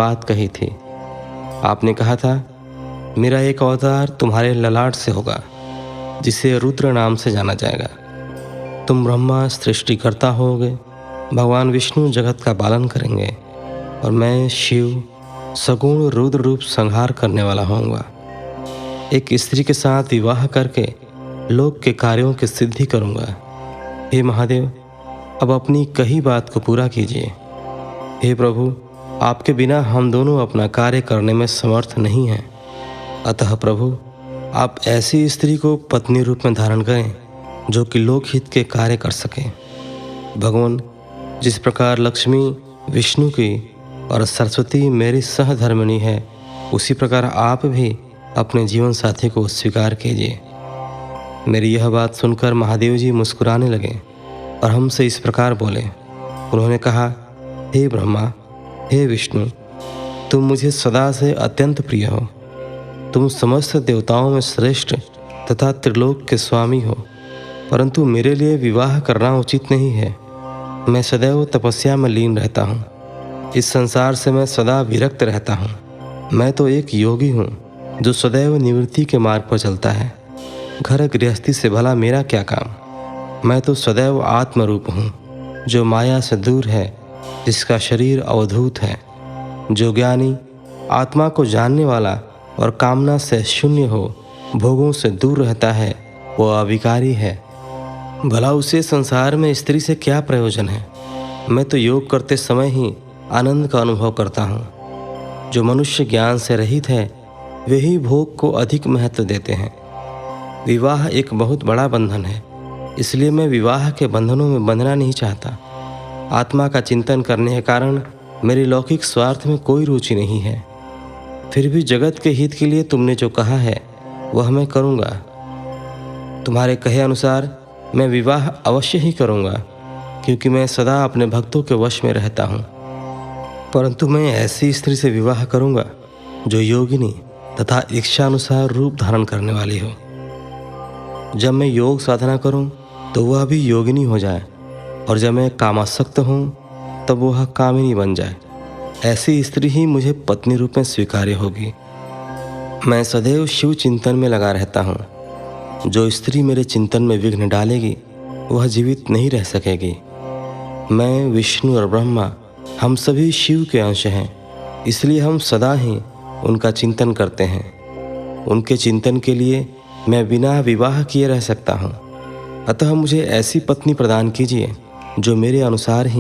बात कही थी। आपने कहा था, मेरा एक अवतार तुम्हारे ललाट से होगा, जिसे रुद्र नाम से जाना जाएगा। तुम ब्रह्मा सृष्टिकर्ता होगे, भगवान विष्णु जगत का पालन करेंगे और मैं शिव सगुण रुद्र रूप संहार करने वाला होऊंगा। एक स्त्री के साथ विवाह करके लोक के कार्यों की सिद्धि करूंगा। हे महादेव, अब अपनी कही बात को पूरा कीजिए। हे प्रभु, आपके बिना हम दोनों अपना कार्य करने में समर्थ नहीं हैं। अतः प्रभु, आप ऐसी स्त्री को पत्नी रूप में धारण करें जो कि लोकहित के कार्य कर सके। भगवान, जिस प्रकार लक्ष्मी विष्णु की और सरस्वती मेरी सहधर्मिणी है, उसी प्रकार आप भी अपने जीवन साथी को स्वीकार कीजिए। मेरी यह बात सुनकर महादेव जी मुस्कुराने लगे और हमसे इस प्रकार बोले। उन्होंने कहा, हे ब्रह्मा, हे विष्णु, तुम मुझे सदा से अत्यंत प्रिय हो। तुम समस्त देवताओं में श्रेष्ठ तथा त्रिलोक के स्वामी हो, परंतु मेरे लिए विवाह करना उचित नहीं है। मैं सदैव तपस्या में लीन रहता हूँ। इस संसार से मैं सदा विरक्त रहता हूँ। मैं तो एक योगी हूँ जो सदैव निवृत्ति के मार्ग पर चलता है। घर गृहस्थी से भला मेरा क्या काम। मैं तो सदैव आत्मरूप हूँ जो माया से दूर है, जिसका शरीर अवधूत है। जो ज्ञानी आत्मा को जानने वाला और कामना से शून्य हो, भोगों से दूर रहता है, वो अविकारी है। भला उसे संसार में स्त्री से क्या प्रयोजन है। मैं तो योग करते समय ही आनंद का अनुभव करता हूँ। जो मनुष्य ज्ञान से रहित है, वे ही भोग को अधिक महत्व देते हैं। विवाह एक बहुत बड़ा बंधन है, इसलिए मैं विवाह के बंधनों में बंधना नहीं चाहता। आत्मा का चिंतन करने के कारण मेरी लौकिक स्वार्थ में कोई रुचि नहीं है। फिर भी जगत के हित के लिए तुमने जो कहा है वह मैं करूँगा। तुम्हारे कहे अनुसार मैं विवाह अवश्य ही करूँगा, क्योंकि मैं सदा अपने भक्तों के वश में रहता हूँ। परंतु मैं ऐसी स्त्री से विवाह करूँगा जो योगिनी तथा इच्छानुसार रूप धारण करने वाली हो। जब मैं योग साधना करूँ तो वह भी योगिनी हो जाए, और जब मैं कामासक्त हूँ तब वह कामिनी बन जाए। ऐसी स्त्री ही मुझे पत्नी रूप में स्वीकार्य होगी। मैं सदैव शिव चिंतन में लगा रहता हूँ। जो स्त्री मेरे चिंतन में विघ्न डालेगी वह जीवित नहीं रह सकेगी। मैं, विष्णु और ब्रह्मा, हम सभी शिव के अंश हैं, इसलिए हम सदा ही उनका चिंतन करते हैं। उनके चिंतन के लिए मैं बिना विवाह किए रह सकता हूँ। अतः मुझे ऐसी पत्नी प्रदान कीजिए जो मेरे अनुसार ही